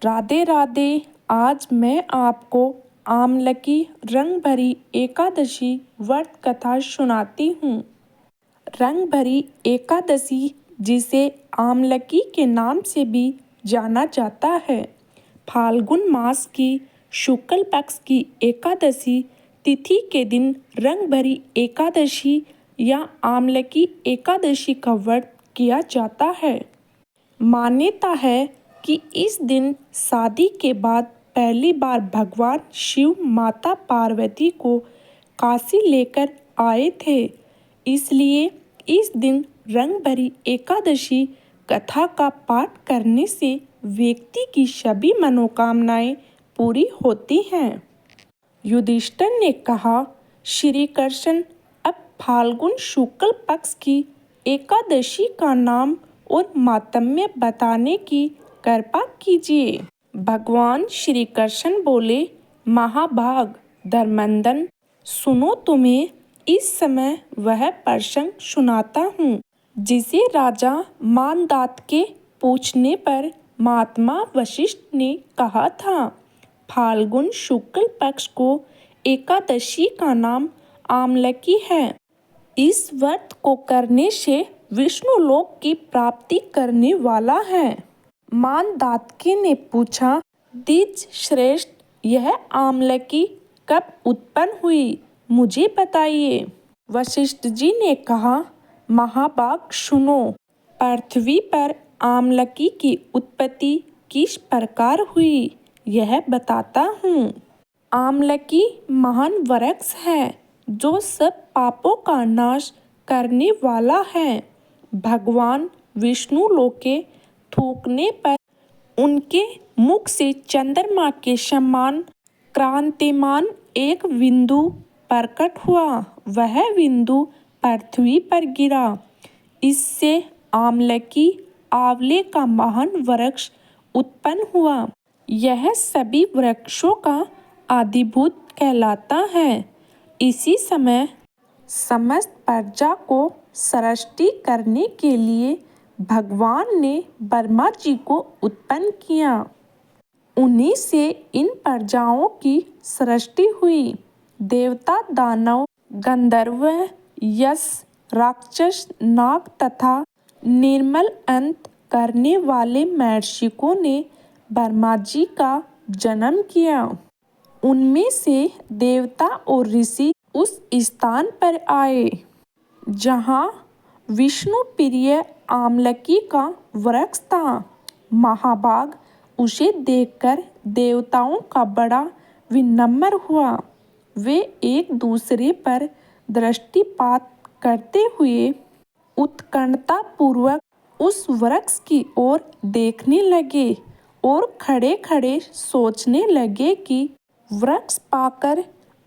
राधे राधे। आज मैं आपको आमलकी रंग भरी एकादशी व्रत कथा सुनाती हूँ। रंग भरी एकादशी, जिसे आमलकी के नाम से भी जाना जाता है, फाल्गुन मास की शुक्ल पक्ष की एकादशी तिथि के दिन रंग भरी एकादशी या आमलकी एकादशी का व्रत किया जाता है। मान्यता है कि इस दिन शादी के बाद पहली बार भगवान शिव माता पार्वती को काशी लेकर आए थे, इसलिए इस दिन रंग भरी एकादशी कथा का पाठ करने से व्यक्ति की सभी मनोकामनाएं पूरी होती हैं। युधिष्ठिर ने कहा, श्री कृष्ण, अब फाल्गुन शुक्ल पक्ष की एकादशी का नाम और मातम्य बताने की कृपा कीजिए। भगवान श्री कृष्ण बोले, महाभाग धर्मनंदन, सुनो, तुम्हें इस समय वह प्रसंग सुनाता हूँ जिसे राजा मानदात के पूछने पर महात्मा वशिष्ठ ने कहा था। फाल्गुन शुक्ल पक्ष को एकादशी का नाम आमलकी है। इस व्रत को करने से विष्णु लोक की प्राप्ति करने वाला है। मानदातके ने पूछा, द्विज श्रेष्ठ, यह आमलकी कब उत्पन्न हुई, मुझे बताइए। वशिष्ठ जी ने कहा, महाभाग सुनो, पृथ्वी पर आमलकी की उत्पत्ति किस प्रकार हुई, यह बताता हूँ। आमलकी महान वृक्ष है जो सब पापों का नाश करने वाला है। भगवान विष्णु लोक के थूकने पर उनके मुख से चंद्रमा के समान क्रांतिमान एक बिंदु प्रकट हुआ। वह बिंदु पृथ्वी पर गिरा। इससे आमलकी आंवले का महान वृक्ष उत्पन्न हुआ। यह सभी वृक्षों का आदिभूत कहलाता है। इसी समय समस्त प्रजा को सृष्टि करने के लिए भगवान ने ब्रह्मा जी को उत्पन्न किया। उन्हीं से इन प्रजाओं की सृष्टि हुई। देवता, दानव, गंधर्व, यक्ष, राक्षस, नाग तथा निर्मल अंत करने वाले महर्षियों ने ब्रह्मा जी का जन्म किया। उनमें से देवता और ऋषि उस स्थान पर आए जहाँ विष्णु प्रिय आमलकी का वृक्ष था। महाभाग, उसे देखकर देवताओं का बड़ा विनम्र हुआ। वे एक दूसरे पर दृष्टिपात करते हुए उत्कंठा पूर्वक उस वृक्ष की ओर देखने लगे और खड़े खड़े सोचने लगे कि वृक्ष पाकर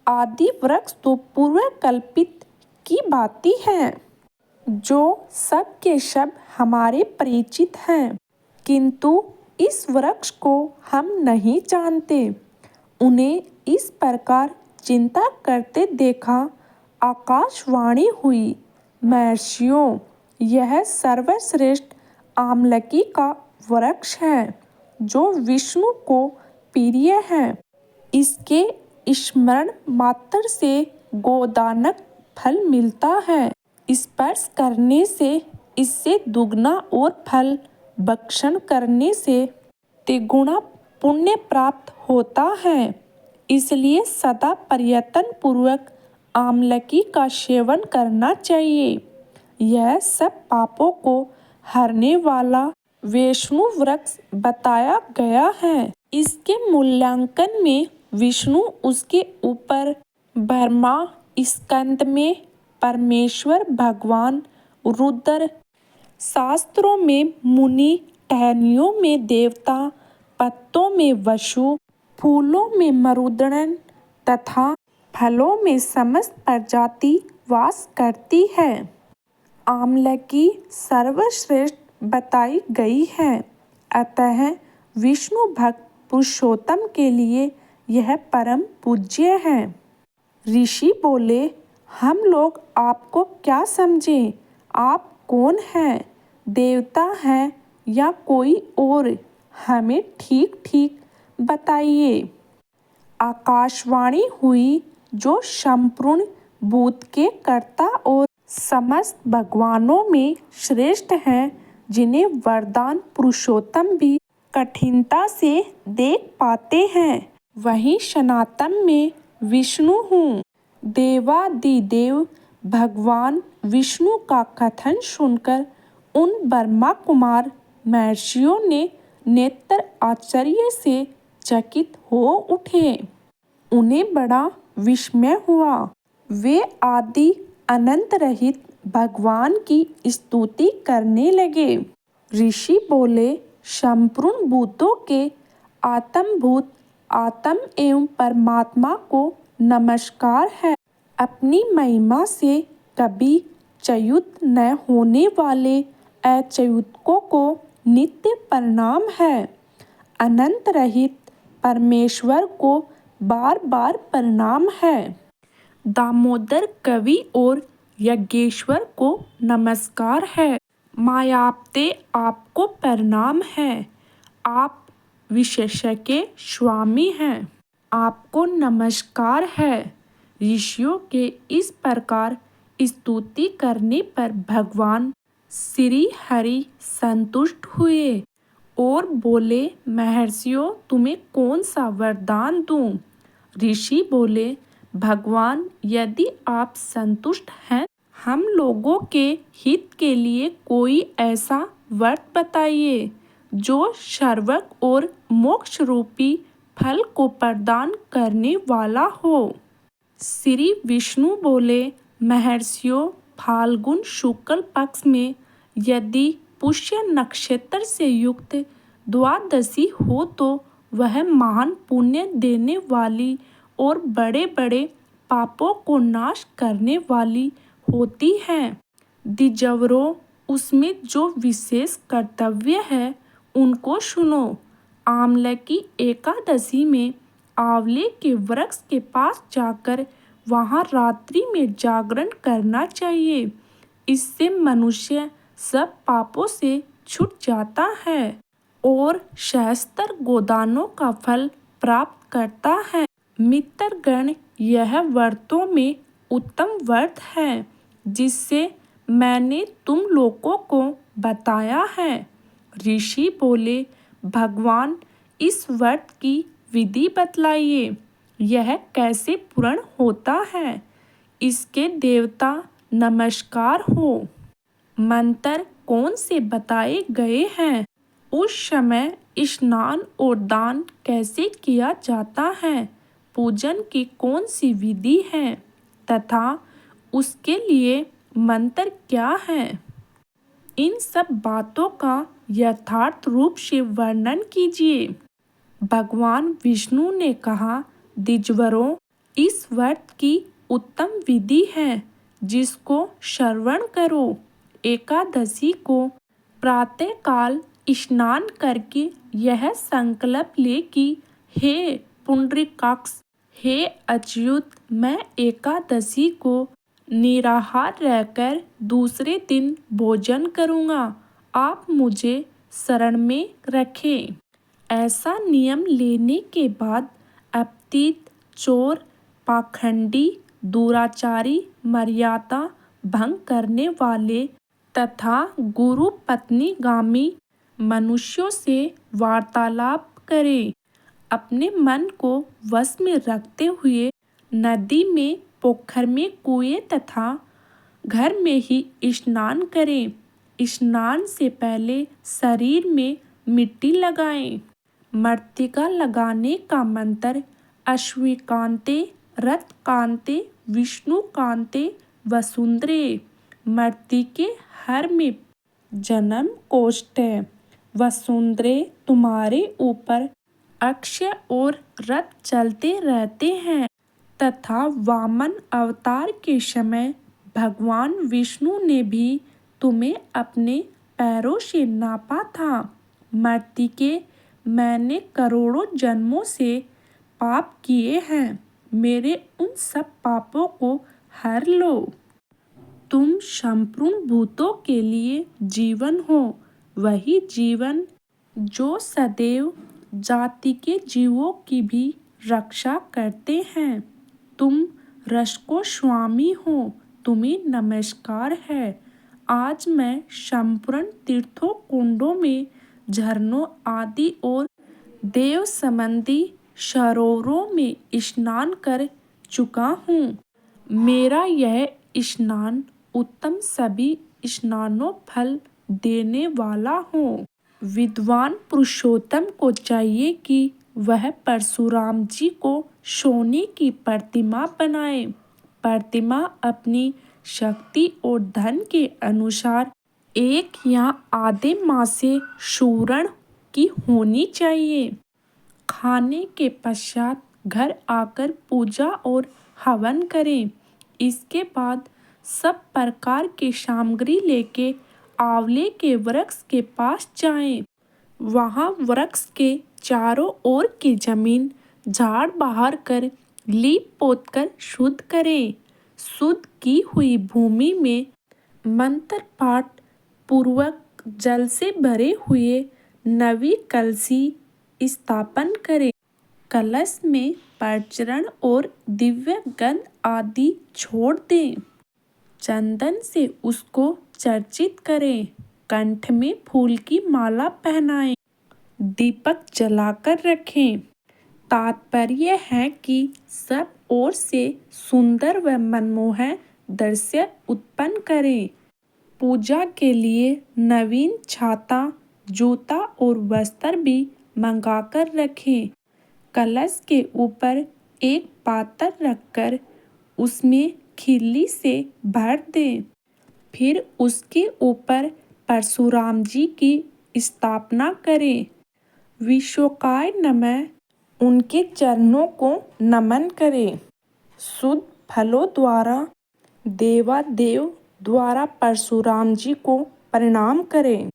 आदि वृक्ष तो पूर्व कल्पित की भांति है, जो सब के सब हमारे परिचित हैं, किंतु इस वृक्ष को हम नहीं जानते। उन्हें इस प्रकार चिंता करते देखा आकाशवाणी हुई, महर्षियों, यह सर्वश्रेष्ठ आमलकी का वृक्ष है जो विष्णु को प्रिय है। इसके स्मरण मात्र से गोदानक फल मिलता है। स्पर्श करने से इससे दुगना और फल भक्षण करने से तिगुना पुण्य प्राप्त होता है। इसलिए सदा प्रयत्न पूर्वक आमलकी का सेवन करना चाहिए। यह सब पापों को हरने वाला विष्णु वृक्ष बताया गया है। इसके मूल्यांकन में विष्णु, उसके ऊपर ब्रह्मा, स्कंद में परमेश्वर भगवान रुद्र, शास्त्रों में मुनि, टहनियों में देवता, पत्तों में वसु, फूलों में मरुदगण तथा फलों में समस्त प्रजाति वास करती है। आमलकी सर्वश्रेष्ठ बताई गई है, अतः विष्णु भक्त पुरुषोत्तम के लिए यह परम पूज्य है। ऋषि बोले, हम लोग आपको क्या समझें, आप कौन हैं, देवता हैं या कोई और? हमें ठीक ठीक बताइए। आकाशवाणी हुई जो संपूर्ण भूत के कर्ता और समस्त भगवानों में श्रेष्ठ हैं, जिन्हें वरदान पुरुषोत्तम भी कठिनता से देख पाते हैं, वही सनातन में विष्णु हूँ। देवादिदेव भगवान विष्णु का कथन सुनकर उन ब्रह्मा कुमार महर्षियों ने नेत्र आश्चर्य से चकित हो उठे। उन्हें बड़ा विस्मय हुआ। वे आदि अनंत रहित भगवान की स्तुति करने लगे। ऋषि बोले, संपूर्ण भूतों के आत्मभूत आत्म एवं परमात्मा को नमस्कार है। अपनी महिमा से कभी च्युत न होने वाले अच्युतों को नित्य प्रणाम है। अनंत रहित परमेश्वर को बार बार प्रणाम है। दामोदर कवि और यज्ञेश्वर को नमस्कार है। मायापते आपको प्रणाम है। आप विशेषज्ञ के स्वामी हैं। आपको नमस्कार है। ऋषियों के इस प्रकार स्तुति करने पर भगवान श्री हरि संतुष्ट हुए और बोले, महर्षियों, तुम्हें कौन सा वरदान दूं? ऋषि बोले, भगवान, यदि आप संतुष्ट हैं, हम लोगों के हित के लिए कोई ऐसा व्रत बताइए जो सर्वज्ञ और मोक्ष रूपी फल को प्रदान करने वाला हो। श्री विष्णु बोले, महर्षियों, फाल्गुन शुक्ल पक्ष में यदि पुष्य नक्षत्र से युक्त द्वादशी हो तो वह महान पुण्य देने वाली और बड़े बड़े पापों को नाश करने वाली होती है। द्विजवरों, उसमें जो विशेष कर्तव्य है उनको सुनो। आंवले की एकादशी में आंवले के वृक्ष के पास जाकर वहां रात्रि में जागरण करना चाहिए। इससे मनुष्य सब पापों से छूट जाता है और सहस्त्र गोदानों का फल प्राप्त करता है। मित्रगण, यह व्रतों में उत्तम व्रत है जिससे मैंने तुम लोगों को बताया है। ऋषि बोले, भगवान, इस व्रत की विधि बतलाइए। यह कैसे पूर्ण होता है? इसके देवता नमस्कार हो। मंत्र कौन से बताए गए हैं? उस समय स्नान और दान कैसे किया जाता है? पूजन की कौन सी विधि है तथा उसके लिए मंत्र क्या है? इन सब बातों का यथार्थ रूप से वर्णन कीजिए। भगवान विष्णु ने कहा, द्विजवरों, इस व्रत की उत्तम विधि है जिसको श्रवण करो। एकादशी को प्रातःकाल स्नान करके यह संकल्प ले कि हे पुंडरीकाक्ष, हे अच्युत, मैं एकादशी को निराहार रहकर दूसरे दिन भोजन करूँगा। आप मुझे शरण में रखें। ऐसा नियम लेने के बाद अपतित, चोर, पाखंडी, दुराचारी, मर्यादा भंग करने वाले तथा गुरु पत्नीगामी मनुष्यों से वार्तालाप करें। अपने मन को वश में रखते हुए नदी में, पोखर में, कुएं तथा घर में ही स्नान करें। स्नान से पहले शरीर में मिट्टी लगाएं। मृत्तिका लगाने का मंत्र अश्विकान्ते रथकान्ते विष्णुकान्ते वसुंधरे। मृत्तिके हर में जन्म कोष्ठे। वसुंधरे, तुम्हारे ऊपर अक्षय और रथ चलते रहते हैं तथा वामन अवतार के समय भगवान विष्णु ने भी तुम्हें अपने पैरों से नापा था। मृत्तिके, मैंने करोड़ों जन्मों से पाप किए हैं, मेरे उन सब पापों को हर लो। तुम संपूर्ण भूतों के लिए जीवन हो, वही जीवन जो सदैव जाति के जीवों की भी रक्षा करते हैं। तुम रसको स्वामी हो, तुम्हें नमस्कार है। आज मैं संपूर्ण तीर्थों, कुंडों में, झरनों आदि और देव संबंधी सरोवरों में स्नान कर चुका हूँ। मेरा यह स्नान उत्तम सभी स्नानों फल देने वाला हो। विद्वान पुरुषोत्तम को चाहिए कि वह परशुराम जी को सोने की प्रतिमा बनाए। प्रतिमा अपनी शक्ति और धन के अनुसार 1 या आधे माह से स्वर्ण की होनी चाहिए। खाने के पश्चात घर आकर पूजा और हवन करें। इसके बाद सब प्रकार की सामग्री लेके आंवले के वृक्ष के पास जाएं। वहां वृक्ष के चारों ओर की जमीन झाड़ बहार कर लीप पोत कर शुद्ध करें। शुद्ध की हुई भूमि में मंत्र पाठ पूर्वक जल से भरे हुए नवी कलशी स्थापन करें। कलश में परचरण और दिव्य गंध आदि छोड़ दें। चंदन से उसको चर्चित करें। कंठ में फूल की माला पहनाएं। दीपक जलाकर रखें। तात्पर्य है कि सब ओर से सुंदर व मनमोहक दृश्य उत्पन्न करें। पूजा के लिए नवीन छाता, जूता और वस्त्र भी मंगाकर रखें। कलश के ऊपर एक पात्र रखकर उसमें खिल्ली से भर दें। फिर उसके ऊपर परशुराम जी की स्थापना करें। विश्वकाय नमः उनके चरणों को नमन करें। शुद्ध फलों द्वारा देवादेव द्वारा परशुराम जी को प्रणाम करें।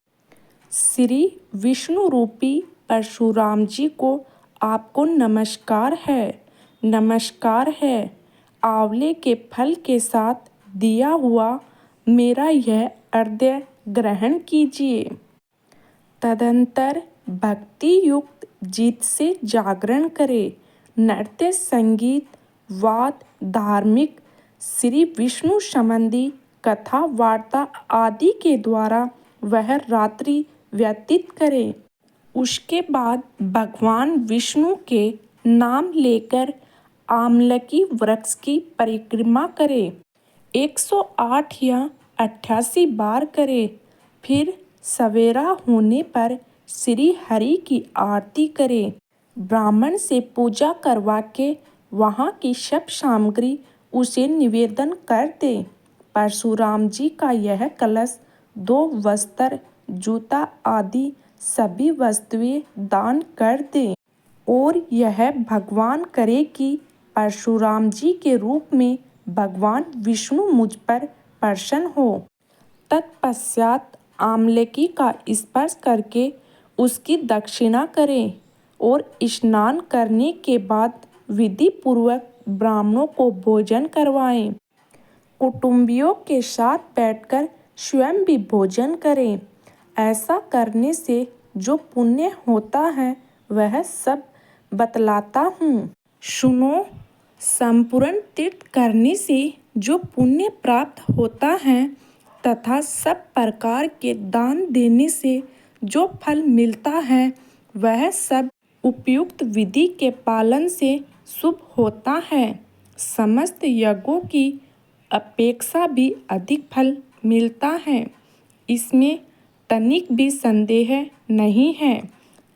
श्री विष्णु रूपी परशुराम जी को आपको नमस्कार है, नमस्कार है। आंवले के फल के साथ दिया हुआ मेरा यह अर्घ्य ग्रहण कीजिए। तदंतर भक्ति युक्त चित्त से जागरण करें। नृत्य, संगीत, वाद, धार्मिक, श्री विष्णु संबंधी कथा वार्ता आदि के द्वारा वह रात्रि व्यतीत करें। उसके बाद भगवान विष्णु के नाम लेकर आमलकी वृक्ष की परिक्रमा करें। 108 या 88 बार करें। फिर सवेरा होने पर श्री हरि की आरती करें। ब्राह्मण से पूजा करवा के वहाँ की सब सामग्री उसे निवेदन कर दें। परशुराम जी का यह कलश, 2 वस्त्र, जूता आदि सभी वस्तुएं दान कर दें और यह भगवान करे कि परशुराम जी के रूप में भगवान विष्णु मुझ पर प्रसन्न हो। तत्पश्चात आमलकी का स्पर्श करके उसकी दक्षिणा करें और स्नान करने के बाद विधि पूर्वक ब्राह्मणों को भोजन करवाएं। कुटुंबियों के साथ बैठकर स्वयं भी भोजन करें। ऐसा करने से जो पुण्य होता है वह सब बतलाता हूँ। सुनो, संपूर्ण तीर्थ करने से जो पुण्य प्राप्त होता है तथा सब प्रकार के दान देने से जो फल मिलता है वह सब उपयुक्त विधि के पालन से शुभ होता है। समस्त यज्ञों की अपेक्षा भी अधिक फल मिलता है, इसमें तनिक भी संदेह नहीं है।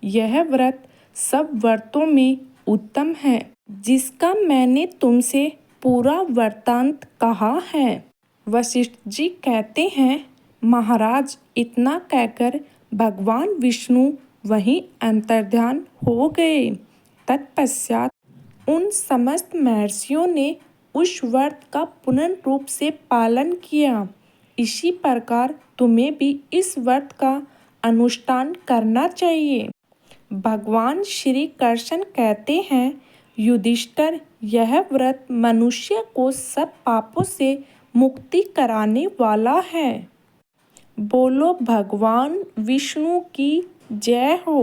यह व्रत सब व्रतों में उत्तम है, जिसका मैंने तुमसे पूरा वृत्तांत कहा है। वशिष्ठ जी कहते हैं, महाराज, इतना कहकर भगवान विष्णु वहीं अंतर्ध्यान हो गए। तत्पश्चात उन समस्त महर्षियों ने उस व्रत का पूर्ण रूप से पालन किया। इसी प्रकार तुम्हें भी इस व्रत का अनुष्ठान करना चाहिए। भगवान श्री कृष्ण कहते हैं, युधिष्ठिर, यह व्रत मनुष्य को सब पापों से मुक्ति कराने वाला है। बोलो भगवान विष्णु की जय हो।